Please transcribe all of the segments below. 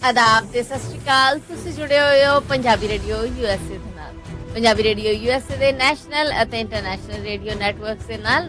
ਆਦਾਬ ਤੇ ਸਤਿ ਸ਼੍ਰੀ ਅਕਾਲ। ਤੁਸੀਂ ਜੁੜੇ ਹੋਏ ਹੋ ਪੰਜਾਬੀ ਰੇਡੀਓ ਯੂਐਸਏ ਦੇ ਨਾਲ। ਪੰਜਾਬੀ ਰੇਡੀਓ ਯੂਐਸਏ ਦੇ ਨੈਸ਼ਨਲ ਅਤੇ ਇੰਟਰਨੈਸ਼ਨਲ ਰੇਡੀਓ ਨੈਟਵਰਕਸ ਦੇ ਨਾਲ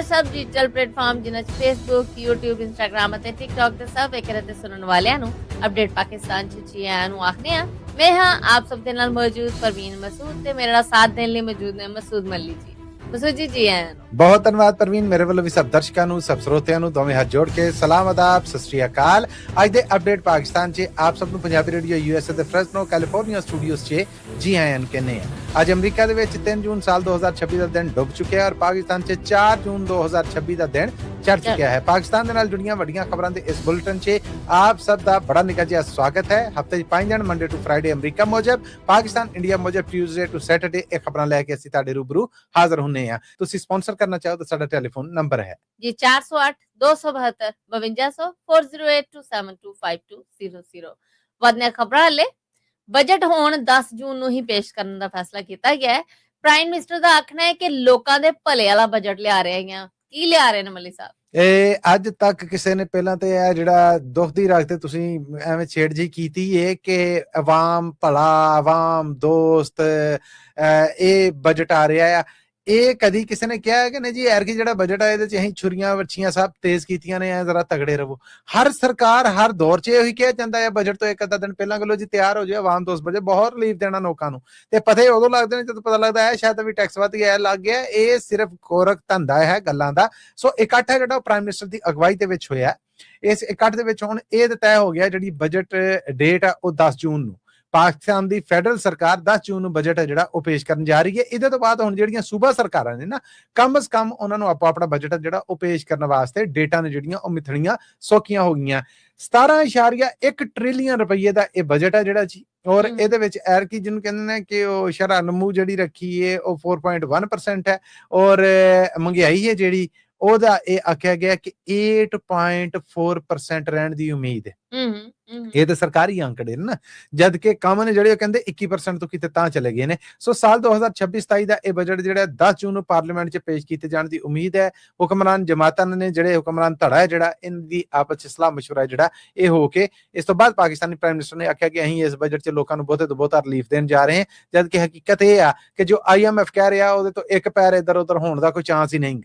ਸਭ ਡਿਜੀਟਲ ਪਲੇਟਫਾਰਮ ਜਿਨ੍ਹਾਂ 'ਚ ਫੇਸਬੁੱਕ, ਯੂਟਿਊਬ, ਇੰਸਟਾਗ੍ਰਾਮ ਅਤੇ ਟਿਕਟੌਕ ਤੇ ਸਭ ਵੇਖਦੇ ਤੇ ਸੁਣਨ ਵਾਲਿਆਂ ਨੂੰ ਅਪਡੇਟ ਪਾਕਿਸਤਾਨ 'ਚ ਜੀ ਆਇਆਂ ਨੂੰ ਆਖਦੇ ਹਾਂ। ਮੈਂ ਹਾਂ ਆਪ ਸਭ ਦੇ ਨਾਲ ਮੌਜੂਦ ਪਰਵੀਨ ਮਸੂਦ ਤੇ ਮੇਰੇ ਨਾਲ ਸਾਥ ਦੇਣ ਲਈ ਮੌਜੂਦ ਨੇ ਮਸੂਦ ਮੱਲੀ ਜੀ। ਮਸੂਦ ਜੀ ਆਇਆਂ ਨੂੰ। ਬਹੁਤ ਧੰਨਵਾਦ ਪਰਵੀਨ। ਮੇਰੇ ਵੱਲੋਂ ਵੀ ਸਭ ਦਰਸ਼ਕਾਂ ਨੂੰ, ਸਭ ਸਰੋਤਿਆਂ ਨੂੰ ਦੋਵੇਂ ਹੱਥ ਜੋੜ ਕੇ ਸਲਾਮ, ਆਦਾਬ, ਸਤਿ ਸ਼੍ਰੀ ਅਕਾਲ। ਅੱਜ ਦੇ ਅਪਡੇਟ ਪਾਕਿਸਤਾਨ 'ਚ ਆਪ ਸਭ ਨੂੰ ਪੰਜਾਬੀ ਰੇਡੀਓ ਯੂਐਸਏ ਦੇ ਫ੍ਰੈਸਨੋ ਕੈਲੀਫੋਰਨੀਆ ਸਟੂਡੀਓਜ਼ 'ਚ ਜੀ ਆਇਆਂ ਕਹਿੰਦੇ ਆ। ਅੱਜ ਅਮਰੀਕਾ ਦੇ ਵਿੱਚ 3 ਜੂਨ ਸਾਲ 2026 ਦਾ ਦਿਨ ਡੁੱਬ ਚੁੱਕਿਆ ਔਰ ਪਾਕਿਸਤਾਨ 'ਚ 4 ਜੂਨ 2026 ਦਾ ਦਿਨ ਚੜ ਚੁੱਕਿਆ ਹੈ। ਪਾਕਿਸਤਾਨ ਦੇ ਨਾਲ ਜੁੜੀਆਂ ਵੱਡੀਆਂ ਖਬਰਾਂ ਦੇ ਇਸ ਬੁਲੇਟਿਨ 'ਚ ਆਪ ਸਭ ਦਾ ਬੜਾ ਨਿੱਘਾ ਜਿਹਾ ਸਵਾਗਤ ਹੈ। ਹਫ਼ਤੇ 'ਚ 5 ਦਿਨ ਮੰਡੇ ਟੂ ਫਰਾਈਡੇ ਅਮਰੀਕਾ ਮੁਜਬ, ਪਾਕਿਸਤਾਨ ਇੰਡੀਆ ਮੁਜਬ ਟਿਊਜ਼ਡੇ ਟੂ ਸੈਟਰਡੇ ਇਹ ਖਬਰਾਂ ਲੈ ਕੇ ਅਸੀਂ ਤੁਹਾਡੇ ਰੂਬਰੂ ਹਾਜ਼ਰ ਹੁੰਨੇ ਆ। ਤੁਸੀਂ ਸਪਾਂਸਰ ਕਰਨਾ ਚਾਹੋ ਤਾਂ ਸਾਡਾ ਟੈਲੀਫੋਨ ਨੰਬਰ ਹੈ ਜੀ 408 272 5200 4082725200। ਵਧਨੇ ਖਬਰਾਂ ਲੈ ਬਜਟ ਹੁਣ 10 ਜੂਨ ਨੂੰ ਹੀ ਪੇਸ਼ ਕਰਨ ਦਾ ਫੈਸਲਾ ਕੀਤਾ ਗਿਆ ਹੈ। ਪ੍ਰਾਈਮ ਮਿਨਿਸਟਰ ਦਾ ਆਖਣਾ ਹੈ ਕਿ ਲੋਕਾਂ ਦੇ ਭਲੇ ਵਾਲਾ ਬਜਟ ਲਿਆ ਰਹੇ ਹਾਂ। ਕੀ ਲਿਆ ਰਹੇ ਨੇ ਮੱਲੀ ਸਾਹਿਬ? ਇਹ ਅੱਜ ਤੱਕ ਕਿਸੇ ਨੇ ਪਹਿਲਾਂ ਤੇ ਇਹ ਜਿਹੜਾ ਦੁੱਖ ਦੀ ਰਾਗ ਤੇ ਤੁਸੀਂ ਐਵੇਂ ਛੇੜ ਜੀ ਕੀਤੀ ਏ ਕਿ ਆਵਾਮ ਭਲਾ, ਆਵਾਮ ਦੋਸਤ, ਇਹ ਬਜਟ ਆ ਰਿਹਾ ਆ। ਇਹ ਕਦੀ ਕਿਸੇ ਨੇ ਕਿਹਾ ਹੈ ਕਿ ਨਹੀਂ ਜੀ ਐਰਕੀ ਜਿਹੜਾ ਬਜਟ ਆ ਇਹਦੇ ਚ ਅਸੀਂ ਛੁਰੀਆਂ ਵੱਛੀਆਂ ਸਭ ਤੇਜ਼ ਕੀਤੀਆਂ ਨੇ, ਜ਼ਰਾ ਤਗੜੇ ਰਹੋ। ਹਰ ਸਰਕਾਰ ਹਰ ਦੌਰ 'ਚ ਇਹੀ ਕਿਹਾ ਜਾਂਦਾ ਹੈ ਬਜਟ ਤੋਂ ਇੱਕ ਅੱਧਾ ਦਿਨ ਪਹਿਲਾਂ ਗੱਲੋਂ ਜੀ ਤਿਆਰ ਹੋ ਜਾਏ, ਆਵਾਮ ਦੋਸਤ ਬਜਟ ਬਹੁਤ ਰਿਲੀਫ ਦੇਣਾ ਲੋਕਾਂ ਨੂੰ। ਤੇ ਪਤਾ ਉਦੋਂ ਲੱਗਦੇ ਨੇ ਜਦੋਂ ਪਤਾ ਲੱਗਦਾ ਹੈ ਸ਼ਾਇਦ ਵੀ ਟੈਕਸ ਵੱਧ ਗਿਆ, ਲੱਗ ਗਿਆ। ਇਹ ਸਿਰਫ ਕੋਰਕ ਧੰਦਾ ਹੈ ਗੱਲਾਂ ਦਾ। ਸੋ ਇਕੱਠ ਹੈ ਜਿਹੜਾ ਪ੍ਰਾਈਮ ਮਿਨਿਸਟਰ ਦੀ ਅਗਵਾਈ ਦੇ ਵਿੱਚ ਹੋਇਆ। ਇਸ ਇਕੱਠ ਦੇ ਵਿੱਚ ਹੁਣ ਇਹ ਤੈਅ ਹੋ ਗਿਆ ਜਿਹੜੀ ਬਜਟ ਡੇਟ ਆ ਉਹ 10 ਜੂਨ ਨੂੰ ਪਾਕਿਸਤਾਨ ਦੀ ਫੈਡਰਲ ਸਰਕਾਰ 10 ਜੂਨ ਨੂੰ ਬਜਟ ਹੈ ਜਿਹੜਾ ਉਹ ਪੇਸ਼ ਕਰਨ ਜਾ ਰਹੀ ਹੈ। ਇਹਦੇ ਤੋਂ ਬਾਅਦ ਹੁਣ ਜਿਹੜੀਆਂ ਸੂਬਾ ਸਰਕਾਰਾਂ ਨੇ ਨਾ ਕਮ ਸ ਕਮ ਉਹਨਾਂ ਨੂੰ ਆਪਣਾ ਬਜਟ ਜਿਹੜਾ ਉਹ ਪੇਸ਼ ਕਰਨ ਵਾਸਤੇ ਡੇਟਾਂ ਨੇ ਜਿਹੜੀਆਂ ਉਹ ਮਿਥਣੀਆਂ ਸੌਖੀਆਂ ਹੋ ਗਈਆਂ। 17.1 ਟ੍ਰਿਲੀਅਨ ਰੁਪਏ ਦਾ ਇਹ ਬਜਟ ਹੈ ਜਿਹੜਾ ਜੀ। ਔਰ ਇਹਦੇ ਵਿੱਚ ਐਰਕੀ ਜਿਹਨੂੰ ਕਹਿੰਦੇ ਨੇ ਕਿ ਉਹ ਸ਼ਰ੍ਹਾ ਨਮੂ ਜਿਹੜੀ ਰੱਖੀ ਹੈ ਉਹ 4.1% ਹੈ ਔਰ ਮਹਿੰਗਾਈ ਹੈ ਜਿਹੜੀ ਉਹਦਾ ਇਹ ਆਖਿਆ ਗਿਆ ਕਿ 8.4% ਰਹਿਣ ਦੀ ਉਮੀਦ ਹੈ। ਇਹ ਤਾਂ ਸਰਕਾਰੀ ਅੰਕੜੇ ਨੇ ਨਾ, ਜਦ ਕਿ ਕੰਮ ਨੇ ਜਿਹੜੇ ਉਹ ਕਹਿੰਦੇ 21% ਤੋਂ ਕਿਤੇ ਤਾਂ ਚਲੇ ਗਏ ਨੇ। ਸੋ ਸਾਲ 2026-27 ਦਾ ਇਹ ਬਜਟ ਜਿਹੜਾ 10 ਜੂਨ ਨੂੰ ਪਾਰਲੀਮੈਂਟ 'ਚ ਪੇਸ਼ ਕੀਤੇ ਜਾਣ ਦੀ ਉਮੀਦ ਹੈ। ਹੁਕਮਰਾਨ ਜਮਾਤਾਂ ਨੇ ਜਿਹੜੇ ਹੁਕਮਰਾਨ ਧੜਾ ਹੈ ਜਿਹੜਾ ਇਹਨਾਂ ਦੀ ਆਪਸ 'ਚ ਸਲਾਹ ਮਸ਼ਵਰਾ ਜਿਹੜਾ ਇਹ ਹੋ ਕੇ ਇਸ ਤੋਂ ਬਾਅਦ ਪਾਕਿਸਤਾਨੀ ਪ੍ਰਾਈਮ ਮਿਨਿਸਟਰ ਨੇ ਆਖਿਆ ਕਿ ਅਸੀਂ ਇਸ ਬਜਟ 'ਚ ਲੋਕਾਂ ਨੂੰ ਬਹੁਤੇ ਤੋਂ ਬਹੁਤਾ ਰਿਲੀਫ ਦੇਣ ਜਾ ਰਹੇ ਹਾਂ, ਜਦ ਕਿ ਹਕੀਕਤ ਇਹ ਆ ਕਿ ਜੋ IMF ਕਹਿ ਰਿਹਾ ਉਹਦੇ ਤੋਂ ਇੱਕ ਪੈਰ ਇੱਧਰ ਉੱਧਰ ਹੋਣ ਦਾ ਕੋਈ ਚਾਂਸ ਹੀ ਨਹੀਂ ਹੈ।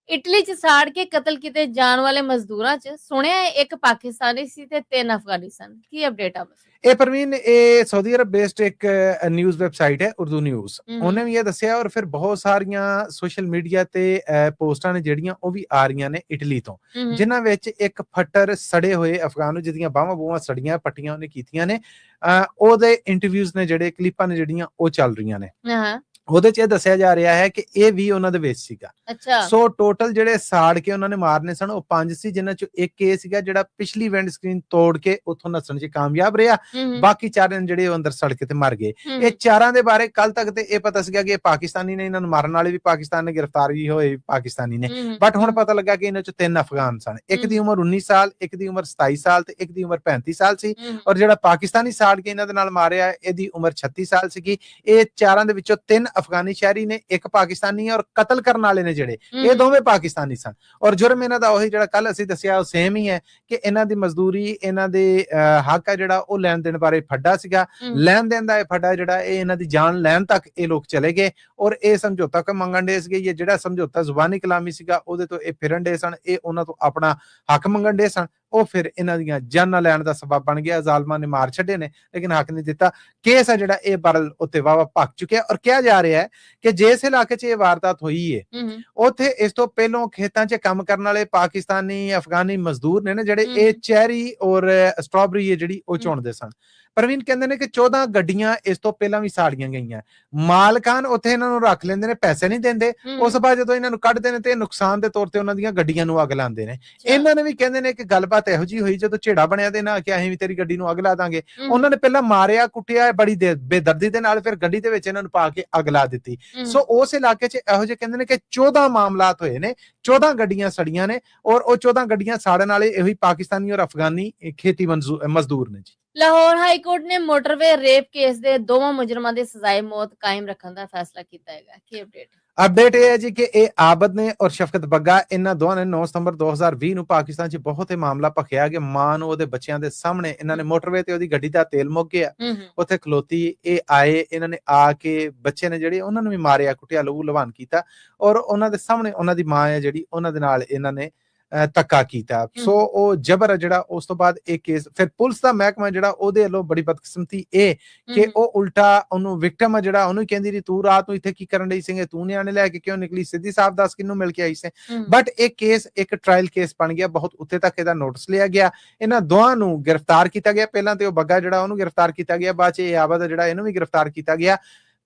ਇਟਲੀ 'ਚ ਸਾੜ ਕੇ ਕਤਲ ਕੀਤੇ ਜਾਣ ਵਾਲੇ ਮਜ਼ਦੂਰਾਂ 'ਚ ਸੁਣਿਆ ਇੱਕ ਪਾਕਿਸਤਾਨੀ ਸੀ ਤੇ 3 ਅਫਗਾਨੀ ਸਨ। ਕੀ ਅਪਡੇਟ ਆ? ਇਹ ਪਰਵੀਨ ਇਹ ਸਾਊਦੀ ਅਰਬ ਬੇਸਡ ਇੱਕ ਨਿਊਜ਼ ਵੈਬਸਾਈਟ ਹੈ ਉਰਦੂ ਨਿਊਜ਼, ਉਹਨੇ ਵੀ ਇਹ ਦੱਸਿਆ। ਔਰ ਫਿਰ ਬਹੁਤ ਸਾਰੀਆਂ ਸੋਸ਼ਲ ਮੀਡੀਆ ਤੇ ਪੋਸਟਾਂ ਨੇ ਜਿਹੜੀਆਂ ਉਹ ਵੀ ਆ ਰਹੀਆਂ ਨੇ ਇਟਲੀ ਤੋਂ, ਜਿਨ੍ਹਾਂ ਵਿੱਚ ਇੱਕ ਫੱਟਰ ਸੜੇ ਹੋਏ ਅਫਗਾਨ ਨੂੰ ਜਿਹਦੀਆਂ ਬਾਹਾਂ ਬੂਹਾਂ ਸੜੀਆਂ ਪੱਟੀਆਂ ਉਹਨੇ ਕੀਤੀਆਂ ਨੇ, ਉਹਦੇ ਇੰਟਰਵਿਊਜ਼ ਨੇ ਜਿਹੜੇ ਕਲਿੱਪਾਂ ਨੇ ਜਿਹੜੀਆਂ ਉਹ ਚੱਲ ਰਹੀਆਂ ਨੇ। ਉਹਦੇ 'ਚ ਇਹ ਦੱਸਿਆ ਜਾ ਰਿਹਾ ਹੈ ਕਿ ਇਹ ਵੀ ਉਹਨਾਂ ਦੇ ਵਿੱਚ ਸੀਗਾ। ਸੋ ਟੋਟਲ ਜਿਹੜੇ ਸਾੜ ਕੇ ਉਹਨਾਂ ਨੇ ਮਾਰਨੇ ਸਨ ਉਹ 5 ਸੀ, ਜਿਨ੍ਹਾਂ 'ਚੋਂ ਇੱਕ ਇਹ ਸੀਗਾ ਜਿਹੜਾ ਪਿਛਲੀ ਵਿੰਡ ਸਕਰੀਨ ਤੋੜ ਕੇ ਉੱਥੋਂ ਨੱਸਣ 'ਚ ਕਾਮਯਾਬ ਰਿਹਾ। ਬਾਕੀ 4 ਜਿਹੜੇ ਉਹ ਅੰਦਰ ਸੜ ਕੇ ਤੇ ਮਰ ਗਏ। ਇਹ 4 ਦੇ ਬਾਰੇ ਕੱਲ ਤੱਕ ਤੇ ਇਹ ਪਤਾ ਸੀਗਾ ਕਿ ਇਹ ਪਾਕਿਸਤਾਨੀ ਨੇ, ਇਹਨਾਂ ਨੂੰ ਮਾਰਨ ਵਾਲੇ ਵੀ ਪਾਕਿਸਤਾਨ ਨੇ, ਗ੍ਰਿਫਤਾਰ ਵੀ ਹੋਏ ਪਾਕਿਸਤਾਨੀ ਨੇ। ਬਟ ਹੁਣ ਪਤਾ ਲੱਗਾ ਕਿ ਇਹਨਾਂ 'ਚੋਂ 3 ਅਫਗਾਨ ਸਨ। ਇੱਕ ਦੀ ਉਮਰ 19 ਸਾਲ, ਇੱਕ ਦੀ ਉਮਰ 27 ਸਾਲ ਤੇ ਇੱਕ ਦੀ ਉਮਰ 35 ਸਾਲ ਸੀ। ਔਰ ਜਿਹੜਾ ਪਾਕਿਸਤਾਨੀ ਸਾੜ ਕੇ ਇਹਨਾਂ ਦੇ ਨਾਲ ਮਾਰਿਆ ਇਹਦੀ ਉਮਰ 36 ਸਾਲ ਸੀਗੀ। ਇਹ 4 ਦੇ ਵਿੱਚੋਂ 3 ਅਫਗਾਨੀ ਸ਼ਹਿਰੀ ਨੇ, ਇੱਕ ਪਾਕਿਸਤਾਨੀ ਹੈ। ਔਰ ਕਤਲ ਕਰਨ ਵਾਲੇ ਨੇ ਜਿਹੜੇ ਇਹ ਦੋਵੇਂ ਪਾਕਿਸਤਾਨੀ ਸਨ। ਔਰ ਜੁਰਮ ਇਹਨਾਂ ਦਾ ਉਹੀ ਜਿਹੜਾ ਕੱਲ ਅਸੀਂ ਦੱਸਿਆ ਉਹ ਸੇਮ ਹੀ ਹੈ ਕਿ ਇਹਨਾਂ ਦੀ ਮਜ਼ਦੂਰੀ, ਇਹਨਾਂ ਦੇ ਹੱਕ ਹੈ ਜਿਹੜਾ ਉਹ ਲੈਣ ਦੇਣ ਬਾਰੇ ਫੱਡਾ ਸੀਗਾ। ਲੈਣ ਦੇਣ ਦਾ ਇਹ ਫੱਡਾ ਜਿਹੜਾ ਇਹ ਇਹਨਾਂ ਦੀ ਜਾਨ ਲੈਣ ਤੱਕ ਇਹ ਲੋਕ ਚਲੇ ਗਏ। ਔਰ ਇਹ ਸਮਝੌਤਾ ਕੋਈ ਮੰਗਣ ਡੇ ਸੀਗੇ। ਇਹ ਜਿਹੜਾ ਸਮਝੌਤਾ ਜ਼ੁਬਾਨੀ ਕਲਾਮੀ ਸੀਗਾ ਉਹਦੇ ਤੋਂ ਇਹ ਫਿਰਨ ਡੇ ਸਨ। ਇਹ ਉਹਨਾਂ ਤੋਂ ਆਪਣਾ ਹੱਕ ਮੰਗਣ ਡੇ ਸਨ। ਉਹ ਫਿਰ ਇਹਨਾਂ ਦੀਆਂ ਜਾਨਾਂ ਲੈਣ ਦਾ ਸਬਬ ਬਣ ਗਿਆ। ਜ਼ਾਲਮਾਂ ਨੇ ਮਾਰ ਛੱਡੇ ਨੇ ਲੇਕਿਨ ਹੱਕ ਨਹੀਂ ਦਿੱਤਾ। ਕੇਸ ਹੈ ਜਿਹੜਾ ਇਹ ਬਰਲ ਉੱਤੇ ਵਾਵਾ ਭੱਕ ਚੁੱਕਿਆ। ਔਰ ਕਿਹਾ ਜਾ ਰਿਹਾ ਹੈ ਕਿ ਜਿਸ ਇਲਾਕੇ 'ਚ ਇਹ ਵਾਰਦਾਤ ਹੋਈ ਹੈ ਉੱਥੇ ਇਸ ਤੋਂ ਪਹਿਲਾਂ ਖੇਤਾਂ 'ਚ ਕੰਮ ਕਰਨ ਵਾਲੇ ਪਾਕਿਸਤਾਨੀ ਅਫਗਾਨੀ ਮਜ਼ਦੂਰ ਨੇ ਜਿਹੜੇ ਇਹ ਚੈਰੀ ਔਰ ਸਟ੍ਰਾਬੇਰੀ ਜਿਹੜੀ ਉਹ ਚੁਣਦੇ ਸਨ। ਪ੍ਰਵੀਨ ਕਹਿੰਦੇ ਨੇ ਕਿ 14 ਗੱਡੀਆਂ ਇਸ ਤੋਂ ਪਹਿਲਾਂ ਵੀ ਸਾੜੀਆਂ ਗਈਆਂ। ਮਾਲਕਾਨ ਉੱਥੇ ਇਹਨਾਂ ਨੂੰ ਰੱਖ ਲੈਂਦੇ ਨੇ, ਪੈਸੇ ਨਹੀਂ ਦਿੰਦੇ। ਉਸ ਤੋਂ ਬਾਅਦ ਜਦੋਂ ਇਹਨਾਂ ਨੂੰ ਕੱਢਦੇ ਨੇ ਤੇ ਨੁਕਸਾਨ ਦੇ ਤੌਰ ਤੇ ਉਹਨਾਂ ਦੀਆਂ ਗੱਡੀਆਂ ਨੂੰ ਅੱਗ ਲਾਉਂਦੇ ਨੇ। ਇਹਨਾਂ ਨੇ ਵੀ ਕਹਿੰਦੇ ਨੇ ਕਿ ਗੱਲਬਾਤ ਇਹੋ ਜਿਹੀ ਹੋਈ ਜਦੋਂ ਝੇੜਾ ਬਣਿਆ ਤੇ ਨਾ ਕਿ ਅਸੀਂ ਵੀ ਤੇਰੀ ਗੱਡੀ ਨੂੰ ਅੱਗ ਲਾ ਦਾਂਗੇ। ਉਹਨਾਂ ਨੇ ਪਹਿਲਾਂ ਮਾਰਿਆ ਕੁੱਟਿਆ ਬੜੀ ਬੇਦਰਦੀ ਦੇ ਨਾਲ, ਫਿਰ ਗੱਡੀ ਦੇ ਵਿੱਚ ਇਹਨਾਂ ਨੂੰ ਪਾ ਕੇ ਅੱਗ ਲਾ ਦਿੱਤੀ। ਸੋ ਉਸ ਇਲਾਕੇ 'ਚ ਇਹੋ ਜਿਹੇ ਕਹਿੰਦੇ ਨੇ ਕਿ 14 ਮਾਮਲਾਤ ਹੋਏ ਨੇ, 14 ਗੱਡੀਆਂ ਸੜੀਆਂ ਨੇ। ਔਰ ਉਹ 14 ਗੱਡੀਆਂ ਸਾੜਨ ਵਾਲੇ ਇਹੀ ਪਾਕਿਸਤਾਨੀ ਔਰ ਅਫਗਾਨੀ ਖੇਤੀ ਮਜ਼ਦੂਰ ਨੇ ਜੀ। ਲਾਹੌਰ ਹਾਈ ਕੋਰਟ ਨੇ ਮੋਟਰਵੇ ਰੇਪ ਕੇਸ ਦੇ ਦੋਵਾਂ ਮੁਜਰਮਾਂ ਦੀ ਸਜ਼ਾਏ ਮੌਤ ਕਾਇਮ ਰੱਖਣ ਦਾ ਫੈਸਲਾ ਕੀਤਾ ਹੈਗਾ। ਕੀ ਅਪਡੇਟ? ਅਪਡੇਟ ਇਹ ਹੈ ਜੀ ਕਿ ਇਹ ਆਬਦ ਨੇ ਔਰ ਸ਼ਫਕਤ ਬੱਗਾ ਇਹਨਾਂ ਦੋਵਾਂ ਨੇ 9 ਸਤੰਬਰ 2020 ਨੂੰ ਪਾਕਿਸਤਾਨ 'ਚ ਬਹੁਤ ਹੀ ਮਾਮਲਾ ਭਖਿਆ ਕਿ ਮਾਂ ਨੂੰ ਉਹਦੇ ਬੱਚਿਆਂ ਦੇ ਸਾਹਮਣੇ ਇਹਨਾਂ ਨੇ ਮੋਟਰਵੇ ਤੇ ਉਹਦੀ ਗੱਡੀ ਦਾ ਤੇਲ ਮੁੱਕ ਗਿਆ, ਉੱਥੇ ਖਲੋਤੀ ਇਹ ਆਏ, ਇਹਨਾਂ ਨੇ ਆ ਕੇ ਬੱਚੇ ਨੇ ਜਿਹੜੇ ਉਹਨਾਂ ਨੂੰ ਵੀ ਮਾਰਿਆ, ਕੁੱਟਿਆ, ਲਹੂ ਲੁਹਾਨ ਕੀਤਾ ਔਰ ਉਹਨਾਂ ਦੇ ਸਾਹਮਣੇ ਉਹਨਾਂ ਦੀ ਮਾਂ ਹੈ ਜਿਹੜੀ ਉਹਨਾਂ ਦੇ ਨਾਲ ਇਹਨਾਂ ਨੇ ਧੱਕਾ ਕੀਤਾ। ਸੋ ਉਹ ਜਬਰ ਜਿਹੜਾ ਉਸ ਤੋਂ ਬਾਅਦ ਇਹ ਕੇਸ ਫਿਰ ਪੁਲਿਸ ਦਾ ਮਹਿਕਮਾ ਜਿਹੜਾ ਉਹਦੇ ਵੱਲੋਂ ਬੜੀ ਬਦਕਿਸਮਤੀ ਇਹ ਕਿ ਉਹ ਉਲਟਾ ਉਹਨੂੰ ਵਿਕਟਮ ਆ ਜਿਹੜਾ ਉਹਨੂੰ ਕਹਿੰਦੀ ਰਹੀ ਤੂੰ ਰਾਤ ਨੂੰ ਇੱਥੇ ਕੀ ਕਰਨ ਰਹੀ ਸੀਗੇ, ਤੂੰ ਨਿਆਣੇ ਲੈ ਕੇ ਕਿਉਂ ਨਿਕਲੀ, ਸਿੱਧੀ ਸਾਫ਼ ਦੱਸ ਕਿਹਨੂੰ ਮਿਲ ਕੇ ਆਈ ਸੀ। ਬਟ ਇਹ ਕੇਸ ਇੱਕ ਟ੍ਰਾਇਲ ਕੇਸ ਬਣ ਗਿਆ, ਬਹੁਤ ਉੱਤੇ ਤੱਕ ਇਹਦਾ ਨੋਟਿਸ ਲਿਆ ਗਿਆ, ਇਹਨਾਂ ਦੋਵਾਂ ਨੂੰ ਗ੍ਰਿਫਤਾਰ ਕੀਤਾ ਗਿਆ। ਪਹਿਲਾਂ ਤੇ ਉਹ ਬੱਗਾ ਜਿਹੜਾ ਉਹਨੂੰ ਗ੍ਰਿਫਤਾਰ ਕੀਤਾ ਗਿਆ, ਬਾਅਦ ਚ ਇਹ ਆਬਦ ਜਿਹੜਾ ਇਹਨੂੰ ਵੀ ਗ੍ਰਿਫਤਾਰ ਕੀਤਾ ਗਿਆ।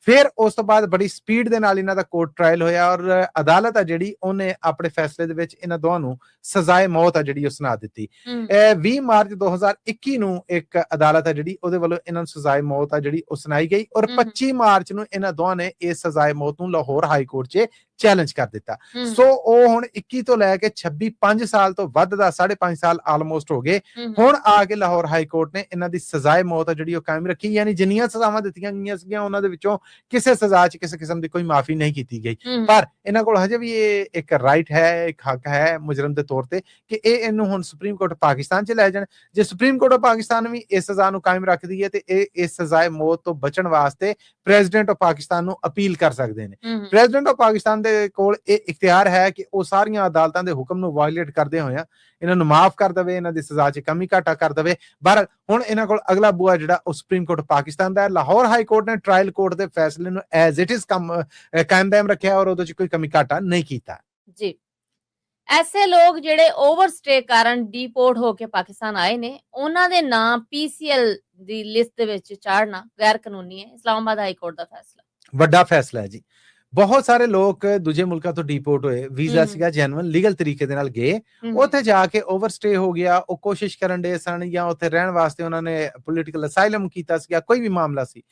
ਫਿਰ ਉਸ ਤੋਂ ਬਾਅਦ ਬੜੀ ਸਪੀਡ ਦੇ ਨਾਲ ਇਹਨਾਂ ਦਾ ਕੋਰਟ ਟ੍ਰਾਇਲ ਹੋਇਆ ਔਰ ਅਦਾਲਤ ਆ ਜਿਹੜੀ ਉਹਨੇ ਆਪਣੇ ਫੈਸਲੇ ਦੇ ਵਿੱਚ ਇਹਨਾਂ ਦੋਵਾਂ ਨੂੰ ਸਜ਼ਾਏ ਮੌਤ ਆ ਜਿਹੜੀ ਉਹ ਸੁਣਾ ਦਿੱਤੀ। 20 ਮਾਰਚ 2021 ਨੂੰ ਇੱਕ ਅਦਾਲਤ ਆ ਜਿਹੜੀ ਉਹਦੇ ਵੱਲੋਂ ਇਹਨਾਂ ਨੂੰ ਸਜ਼ਾਏ ਮੌਤ ਆ ਜਿਹੜੀ ਉਹ ਸੁਣਾਈ ਗਈ ਔਰ 25 ਮਾਰਚ ਨੂੰ ਇਹਨਾਂ ਦੋਵਾਂ ਨੇ ਇਸ ਸਜ਼ਾਏ ਮੌਤ ਨੂੰ ਲਾਹੌਰ ਹਾਈ ਕੋਰਟ 'ਚ ਚੈਲੰਜ ਕਰ ਦਿੱਤਾ। ਸੋ ਉਹ ਹੁਣ 21 ਤੋਂ ਲੈ ਕੇ 26 5 ਸਾਲ ਤੋਂ ਵੱਧ ਦਾ 5.5 ਸਾਲ ਆਲਮੋਸਟ ਹੋ ਗਏ। ਹੁਣ ਆ ਕੇ ਲਾਹੌਰ ਹਾਈ ਕੋਰਟ ਨੇ ਇਹਨਾਂ ਦੀ ਸਜ਼ਾਏ ਮੌਤ ਆ ਜਿਹੜੀ ਉਹ ਕਾਇਮ ਰੱਖੀ, ਯਾਨੀ ਜਿੰਨੀਆਂ ਸਜ਼ਾਵਾਂ ਦਿੱਤੀਆਂ ਗਈਆਂ ਸੀਗੀਆਂ ਉਹਨਾਂ ਦੇ ਵਿੱਚੋਂ ਕਿਸੇ ਸਜ਼ਾ 'ਚ ਕਿਸੇ ਕਿਸਮ ਦੀ ਕੋਈ ਮਾਫੀ ਨਹੀਂ ਕੀਤੀ ਗਈ। ਪਰ ਇਹਨਾਂ ਕੋਲ ਹਜੇ ਵੀ ਇਹ ਇੱਕ ਰਾਈਟ ਹੈ, ਇੱਕ ਹੱਕ ਹੈ ਮੁਜਰਮ ਦੇ ਤੌਰ ਤੇ ਕਿ ਇਹ ਇਹਨੂੰ ਹੁਣ ਸੁਪਰੀਮ ਕੋਰਟ ਪਾਕਿਸਤਾਨ 'ਚ ਲੈ ਜਾਣ। ਜੇ ਸੁਪਰੀਮ ਕੋਰਟ ਆਫ ਪਾਕਿਸਤਾਨ ਵੀ ਇਸ ਸਜ਼ਾ ਨੂੰ ਕਾਇਮ ਰੱਖਦੀ ਹੈ ਤੇ ਇਹ ਇਸ ਸਜ਼ਾਏ ਮੌਤ ਤੋਂ ਬਚਣ ਵਾਸਤੇ ਪ੍ਰੈਜ਼ੀਡੈਂਟ ਆਫ ਪਾਕਿਸਤਾਨ ਨੂੰ ਅਪੀਲ ਕਰ ਸਕਦੇ ਨੇ। ਪ੍ਰੈਜ਼ੀਡੈਂਟ ਆਫ ਪਾਕਿਸਤਾਨ ਦੇ ਕੋਲ ਇਹ ਇਖਤਿਆਰ ਹੈ ਕਿ ਉਹ ਸਾਰੀਆਂ ਅਦਾਲਤਾਂ ਦੇ ਹੁਕਮ ਨੂੰ ਵਾਇਲੇਟ ਕਰਦੇ ਹੋਇਆ ਇਹਨਾਂ ਨੂੰ ਮਾਫ ਕਰ ਦੇਵੇ, ਇਹਨਾਂ ਦੀ ਸਜ਼ਾ 'ਚ ਕਮੀ ਘਾਟਾ ਕਰ ਦੇਵੇ। ਪਰ ਹੁਣ ਇਹਨਾਂ ਕੋਲ ਅਗਲਾ ਬੂਆ ਜਿਹੜਾ ਉਹ ਸੁਪਰੀਮ ਕੋਰਟ ਪਾਕਿਸਤਾਨ ਦਾ ਹੈ। ਲਾਹੌਰ ਹਾਈ ਕੋਰਟ ਨੇ ਟ੍ਰਾਇਲ ਕੋਰਟ ਦੇ ਫੈਸਲੇ ਨੂੰ ਐਜ਼ ਇਟ ਇਜ਼ ਕਾਇਮ ਦਾਇਮ ਰੱਖਿਆ ਔਰ ਉਹਦੇ 'ਚ ਕੋਈ ਕਮੀ ਘਾਟਾ ਨਹੀਂ ਕੀਤਾ ਜੀ। ਐਸੇ ਲੋਕ ਜਿਹੜੇ ਓਵਰਸਟੇ ਕਾਰਨ ਡੀਪੋਰਟ ਹੋ ਕੇ ਪਾਕਿਸਤਾਨ ਆਏ ਨੇ, ਉਹਨਾਂ ਦੇ ਨਾਂ ਪੀਸੀਐਲ ਦੀ ਲਿਸਟ ਦੇ ਵਿੱਚ ਚਾੜਨਾ ਗੈਰ ਕਾਨੂੰਨੀ ਹੈ। ਇਸਲਾਮਾਬਾਦ ਹਾਈ ਕੋਰਟ ਦਾ ਫੈਸਲਾ, ਵੱਡਾ ਫੈਸਲਾ ਹੈ ਜੀ। ਬਹੁਤ ਸਾਰੇ ਲੋਕ ਦੂਜੇ ਮੁਲਕਾਂ ਤੋਂ ਡੀਪੋਰਟ ਹੋਏ, ਵੀਜ਼ਾ ਸੀਗਾ ਜੈਨੂਇਨ ਲੀਗਲ ਤਰੀਕੇ ਦੇ ਨਾਲ ਗਏ, ਉੱਥੇ ਜਾ ਕੇ ਓਵਰਸਟੇ ਹੋ ਗਿਆ, ਉਹ ਕੋਸ਼ਿਸ਼ ਕਰਨ ਦੇ ਸਨ ਜਾਂ ਉੱਥੇ ਰਹਿਣ ਵਾਸਤੇ ਉਹਨਾਂ ਨੇ ਪੋਲੀਟੀਕਲ ਅਸਾਈਲਮ ਕੀਤਾ ਸੀਗਾ, ਕੋਈ ਵੀ ਮਾਮਲਾ ਸੀ।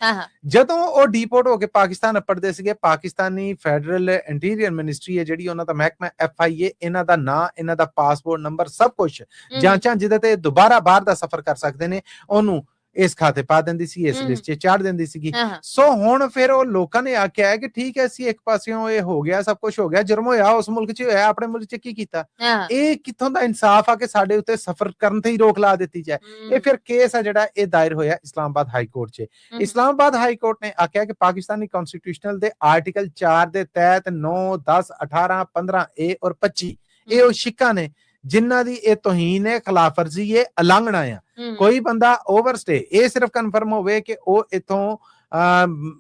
ਜਦੋਂ ਉਹ ਡੀਪੋਰਟ ਹੋ ਕੇ ਪਾਕਿਸਤਾਨ ਅੱਪੜਦੇ ਸੀਗੇ, ਪਾਕਿਸਤਾਨੀ ਫੈਡਰਲ ਇੰਟੀਰੀਅਰ ਮਿਨਿਸਟਰੀ ਹੈ ਜਿਹੜੀ ਉਹਨਾਂ ਦਾ ਮਹਿਕਮਾ FIA, ਇਹਨਾਂ ਦਾ ਨਾਂ, ਇਹਨਾਂ ਦਾ ਪਾਸਪੋਰਟ ਨੰਬਰ ਸਭ ਕੁਝ ਜਾਂਚਾਂ ਜਿਹਦੇ ਤੇ ਦੁਬਾਰਾ ਬਾਹਰ ਦਾ ਸਫ਼ਰ ਕਰ ਸਕਦੇ ਨੇ ਉਹਨੂੰ ਇਸ ਖਾਤੇ ਪਾ ਦਿੰਦੀ ਸੀ, ਇਸ ਲਿਸਟ 'ਚ ਚਾੜ ਦਿੰਦੀ ਸੀਗੀ। ਸੋ ਹੁਣ ਫਿਰ ਉਹ ਲੋਕਾਂ ਨੇ ਆਖਿਆ ਕਿ ਠੀਕ ਹੈ ਅਸੀਂ ਇੱਕ ਪਾਸਿਓਂ ਇਹ ਹੋ ਗਿਆ, ਸਭ ਕੁਝ ਹੋ ਗਿਆ, ਜੁਰਮ ਹੋਇਆ ਉਸ ਮੁਲਕ 'ਚ ਹੋਇਆ, ਆਪਣੇ ਮੁਲਕ 'ਚ ਕੀ ਕੀਤਾ? ਇਹ ਕਿੱਥੋਂ ਦਾ ਇਨਸਾਫ ਆ ਕਿ ਸਾਡੇ ਉੱਤੇ ਸਫ਼ਰ ਕਰਨ ਤੇ ਹੀ ਰੋਕ ਲਾ ਦਿੱਤੀ ਜਾਏ? ਇਹ ਫਿਰ ਕੇਸ ਆ ਜਿਹੜਾ ਇਹ ਦਾਇਰ ਹੋਇਆ ਇਸਲਾਮਾਬਾਦ ਹਾਈ ਕੋਰਟ 'ਚ। ਇਸਲਾਮਾਬਾਦ ਹਾਈ ਕੋਰਟ ਨੇ ਆਖਿਆ ਕਿ ਪਾਕਿਸਤਾਨੀ ਕਨਸਟੀਟਿਊਸ਼ਨਲ ਦੇ ਆਰਟੀਕਲ 4 ਦੇ ਤਹਿਤ 9, 10, 18, 15A ਔਰ 25 ਇਹ ਉਹ ਸ਼ਿਕਾਂ ਨੇ ਜਿਨ੍ਹਾਂ ਦੀ ਇਹ ਤੋਹੀਨ ਹੈ, ਖਿਲਾਫ ਵਰਜ਼ੀ ਹੈ, ਉਲੰਘਣਾ ਆ। ਕੋਈ ਬੰਦਾ ਓਵਰਸਟੇ ਇਹ ਸਿਰਫ ਕਨਫਰਮ ਹੋਵੇ ਕਿ ਉਹ ਇਥੋਂ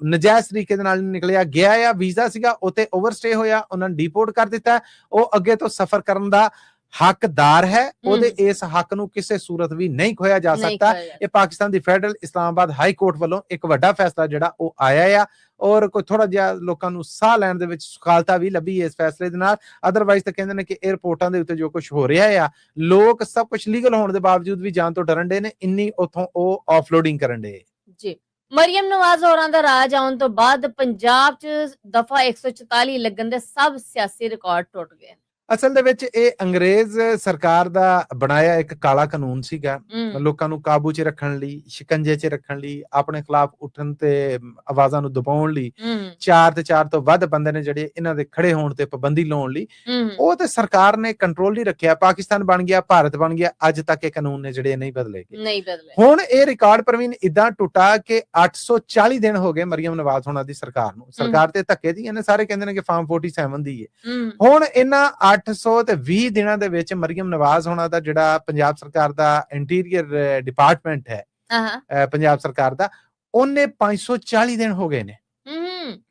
ਨਜਾਇਜ਼ ਤਰੀਕੇ ਦੇ ਨਾਲ ਨਿਕਲਿਆ ਗਿਆ ਆ, ਵੀਜ਼ਾ ਸੀਗਾ ਉੱਥੇ ਓਵਰਸਟੇ ਹੋਇਆ, ਉਹਨਾਂ ਨੂੰ ਡੀਪੋਰਟ ਕਰ ਦਿੱਤਾ, ਉਹ ਅੱਗੇ ਤੋਂ ਸਫ਼ਰ ਕਰਨ ਦਾ ਹੱਕਦਾਰ ਹੈ, ਉਹਦੇ ਇਸ ਹੱਕ ਨੂੰ ਕਿਸੇ ਸੂਰਤ ਵੀ ਨਹੀਂ ਖੋਇਆ ਜਾ ਸਕਦਾ। ਇਹ ਪਾਕਿਸਤਾਨ ਦੀ ਫੈਡਰਲ ਇਸਲਾਮਾਬਾਦ ਹਾਈ ਕੋਰਟ ਵੱਲੋਂ ਇੱਕ ਵੱਡਾ ਫੈਸਲਾ ਜਿਹੜਾ ਉਹ ਆਇਆ ਆ ਔਰ ਕੋਈ ਥੋੜਾ ਜਿਹਾ ਲੋਕਾਂ ਨੂੰ ਸਾਹ ਲੈਣ ਦੇ ਵਿੱਚ ਸੁਖਾਲਤਾ ਵੀ ਲੱਭੀ ਇਸ ਫੈਸਲੇ ਦੇ ਨਾਲ। ਅਦਰਵਾਈਜ਼ ਤਾਂ ਕਹਿੰਦੇ ਨੇ ਕਿ 에ਅਰਪੋਰਟਾਂ ਦੇ ਉੱਤੇ ਜੋ ਕੁਝ ਹੋ ਰਿਹਾ ਆ, ਲੋਕ ਸਭ ਕੁਝ ਲੀਗਲ ਹੋਣ ਦੇ ਬਾਵਜੂਦ ਵੀ ਜਾਣ ਤੋਂ ਡਰਨ ਦੇ ਨੇ, ਇੰਨੀ ਉਥੋਂ ਉਹ ਆਫਲੋਡਿੰਗ ਕਰਨ ਦੇ ਜੀ। ਮਰੀਮ ਨਵਾਜ਼ ਹੋਰਾਂ ਦਾ ਰਾਜ ਆਉਣ ਤੋਂ ਬਾਅਦ ਪੰਜਾਬ 'ਚ ਦਫਾ 144 ਲੱਗਣ ਦੇ ਸਭ ਸਿਆਸੀ ਰਿਕਾਰਡ ਟੁੱਟ ਗਏ। ਅਸਲ ਦੇ ਵਿੱਚ ਇਹ ਅੰਗਰੇਜ਼ ਸਰਕਾਰ ਦਾ ਬਣਾਇਆ ਇੱਕ ਕਾਲਾ ਕਾਨੂੰਨ ਸੀਗਾ, ਲੋਕਾਂ ਨੂੰ ਕਾਬੂ 'ਚ ਰੱਖਣ ਲਈ, ਸ਼ਿਕੰਜੇ 'ਚ ਰੱਖਣ ਲਈ, ਆਪਣੇ ਖਿਲਾਫ ਉੱਠਣ ਤੇ ਆਵਾਜ਼ਾਂ ਨੂੰ ਦਬਾਉਣ ਲਈ। 4 ਤੇ 4 ਤੋਂ ਵੱਧ ਬੰਦੇ ਨੇ ਜਿਹੜੇ ਇਹਨਾਂ ਦੇ ਖੜੇ ਹੋਣ ਤੇ ਪਾਬੰਦੀ ਲਾਉਣ ਲਈ, ਉਹ ਤੇ ਸਰਕਾਰ ਨੇ ਕੰਟਰੋਲ ਨਹੀਂ ਰੱਖਿਆ। ਪਾਕਿਸਤਾਨ ਬਣ ਗਿਆ, ਭਾਰਤ ਬਣ ਗਿਆ, ਅੱਜ ਤੱਕ ਇਹ ਕਾਨੂੰਨ ਨੇ ਜਿਹੜੇ ਨਹੀਂ ਬਦਲੇ ਗਏ। ਹੁਣ ਇਹ ਰਿਕਾਰਡ ਪ੍ਰਵੀਨ ਇਦਾਂ ਟੁੱਟਾ ਕਿ 840 ਦਿਨ ਹੋ ਗਏ ਮਰੀਮ ਨਵਾਜ਼ ਹੋਣਾ ਦੀ ਸਰਕਾਰ ਨੂੰ। ਸਰਕਾਰ ਤੇ ਧੱਕੇ ਦੀ, ਇਹਨੇ ਸਾਰੇ ਕਹਿੰਦੇ ਨੇ ਕਿ ਫਾਰਮ 47 ਦੀ ਹੈ। ਹੁਣ ਇਹਨਾਂ 820 ਦਿਨਾਂ ਦੇ ਵਿੱਚ ਮਰੀਮ ਨਵਾਜ਼ ਹੋਣਾ ਦਾ ਜਿਹੜਾ ਪੰਜਾਬ ਸਰਕਾਰ ਦਾ ਇੰਟੀਰੀਅਰ ਡਿਪਾਰਟਮੈਂਟ ਹੈ, ਪੰਜਾਬ ਸਰਕਾਰ ਦਾ, ਉਹਨੇ 540 ਦਿਨ ਹੋ ਗਏ ਨੇ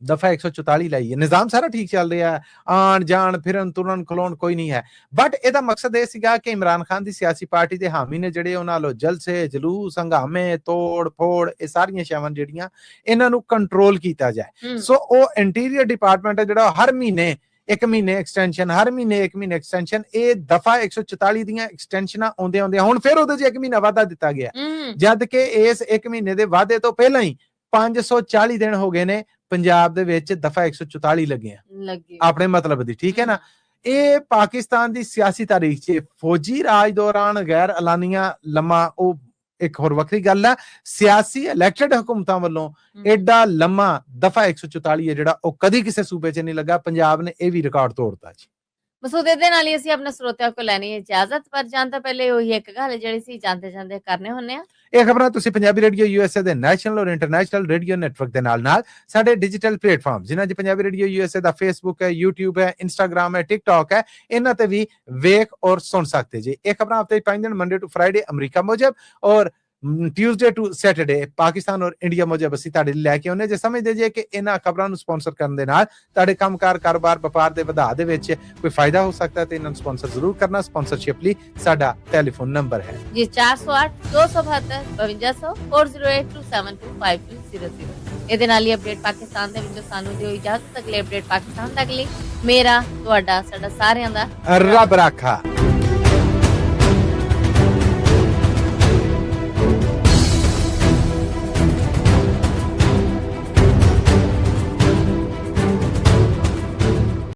ਦਫਾ 144 ਲਈ ਹੈ। ਨਿਜ਼ਾਮ ਸਾਰਾ ਠੀਕ ਚੱਲ ਰਿਹਾ, ਆਣ ਜਾਣ ਫਿਰਨ ਤੁਰਨ ਖਲੋਣ ਕੋਈ ਨਹੀਂ ਹੈ। ਬਟ ਇਹਦਾ ਮਕਸਦ ਇਹ ਸੀਗਾ ਕਿ ਇਮਰਾਨ ਖਾਨ ਦੀ ਸਿਆਸੀ ਪਾਰਟੀ ਦੇ ਹਾਮੀ ਨੇ ਜਿਹੜੇ ਉਹਨਾਂ ਵੱਲੋਂ ਜਲਸੇ, ਜਲੂਸ, ਹੰਗਾਮੇ, ਤੋੜ ਫੋੜ, ਇਹ ਸਾਰੀਆਂ ਸ਼ੈਵਾਂ ਜਿਹੜੀਆਂ ਇਹਨਾਂ ਨੂੰ ਕੰਟਰੋਲ ਕੀਤਾ ਜਾਏ। ਸੋ ਉਹ ਇੰਟੀਰੀਅਰ ਡਿਪਾਰਟਮੈਂਟ ਹੈ ਜਿਹੜਾ ਹਰ ਮਹੀਨੇ 1 ਮਹੀਨੇ ਐਕਸਟੈਂਸ਼ਨ, ਹਰ ਮਹੀਨੇ 1 ਮਹੀਨੇ ਐਕਸਟੈਂਸ਼ਨ, ਇਹ ਦਫਾ 144 ਦੀਆਂ ਐਕਸਟੈਂਸ਼ਨਾਂ ਆਉਂਦੇ ਹੁਣ ਫਿਰ ਉਹਦੇ 'ਚ 1 ਮਹੀਨਾ ਵਾਧਾ ਦਿੱਤਾ ਗਿਆ, ਜਦ ਕਿ ਇਸ 1 ਮਹੀਨੇ ਦੇ ਵਾਧੇ ਤੋਂ ਪਹਿਲਾਂ ਹੀ 540 ਦਿਨ ਹੋ ਗਏ ਨੇ ਪੰਜਾਬ ਦੇ ਵਿੱਚ ਦਫਾ 144 ਲੱਗੇ ਆਪਣੇ ਮਤਲਬ ਦੀ। ਠੀਕ ਹੈ ਨਾ? ਇਹ ਪਾਕਿਸਤਾਨ ਦੀ ਸਿਆਸੀ ਤਾਰੀਖ 'ਚ ਫੌਜੀ ਰਾਜ ਦੌਰਾਨ ਗੈਰ ਐਲਾਨੀਆਂ ਲੰਮਾ ਉਹ ਇੱਕ ਹੋਰ ਵੱਖਰੀ ਗੱਲ ਆ, ਸਿਆਸੀ ਇਲੈਕਟਡ ਹਕੂਮਤਾਂ ਵੱਲੋਂ ਐਡਾ ਲੰਮਾ ਦਫਾ 144 ਹੈ ਜਿਹੜਾ ਉਹ ਕਦੀ ਕਿਸੇ ਸੂਬੇ 'ਚ ਨਹੀਂ ਲੱਗਾ। ਪੰਜਾਬ ਨੇ ਇਹ ਵੀ ਰਿਕਾਰਡ ਤੋੜਤਾ ਜੀ। ਮਸੂਦੇ ਦੇ ਨਾਲ ਹੀ ਅਸੀਂ ਆਪਣੇ ਸਰੋਤਿਆਂ ਕੋਲ ਲੈਣੀ ਹੈ ਇਜਾਜ਼ਤ, ਪਰ ਜਾਣ ਤੋਂ ਪਹਿਲੇ ਉਹੀ ਇੱਕ ਗੱਲ ਜਿਹੜੀ ਸੀ ਜਾਂਦੇ ਜਾਂਦੇ ਕਰਨੇ ਹੁੰਨੇ ਆ। ਇਹ ਖਬਰਾਂ ਤੁਸੀਂ ਪੰਜਾਬੀ ਰੇਡੀਓ USA ਦੇ ਨੈਸ਼ਨਲ ਔਰ ਇੰਟਰਨੈਸ਼ਨਲ ਰੇਡੀਓ ਨੈਟਵਰਕ ਦੇ ਨਾਲ ਸਾਡੇ ਡਿਜੀਟਲ ਪਲੇਟਫਾਰਮ ਜਿਨ੍ਹਾਂ 'ਚ ਪੰਜਾਬੀ ਰੇਡੀਓ USA ਦਾ ਫੇਸਬੁੱਕ ਹੈ, YouTube ਹੈ, ਇੰਸਟਾਗ੍ਰਾਮ ਹੈ, ਟਿਕਟੌਕ ਹੈ, ਇਹਨਾਂ ਤੇ ਵੀ ਵੇਖ ਔਰ ਸੁਣ ਸਕਦੇ ਜੀ। ਇਹ ਖਬਰਾਂ ਹਫਤੇ 5 ਦਿਨ ਮੰਡੇ ਟੂ ਫਰਾਈਡੇ ਅਮਰੀਕਾ ਮੁਜਬ ਔਰ ਟਿਊਜ਼ਡੇ ਟੂ ਸੈਟਰਡੇ ਪਾਕਿਸਤਾਨ ਔਰ ਇੰਡੀਆ ਮੁਜਬ ਅਸੀਂ ਤੁਹਾਡੇ ਲਈ ਲੈ ਕੇ ਆਉਂਦੇ। ਜੇ ਸਮਝਦੇ ਜੇ ਕਿ ਇਹਨਾਂ ਖਬਰਾਂ ਨੂੰ ਸਪਾਂਸਰ ਕਰਨ ਦੇ ਨਾਲ ਤੁਹਾਡੇ ਕੰਮਕਾਰ, ਕਾਰੋਬਾਰ, ਵਪਾਰ ਦੇ ਵਧਾ ਦੇ ਵਿੱਚ ਕੋਈ ਫਾਇਦਾ ਹੋ ਸਕਦਾ ਤੇ ਇਹਨਾਂ ਨੂੰ ਸਪਾਂਸਰ ਜ਼ਰੂਰ ਕਰਨਾ। ਸਪਾਂਸਰਸ਼ਿਪ ਲਈ ਸਾਡਾ ਟੈਲੀਫੋਨ ਨੰਬਰ ਹੈ ਜੀ 408 272 5200 4082725200। ਇਹਦੇ ਨਾਲ ਹੀ ਅਪਡੇਟ ਪਾਕਿਸਤਾਨ ਦੇ ਵਿੱਚੋਂ ਸਾਨੂੰ ਦਿਓ ਇਜਾਜ਼ਤ। ਅਗਲੇ ਅਪਡੇਟ ਪਾਕਿਸਤਾਨ ਤੱਕ ਲਈ ਮੇਰਾ, ਤੁਹਾਡਾ, ਸਾਡਾ ਸਾਰਿਆਂ ਦਾ ਰੱਬ ਰਾਖਾ।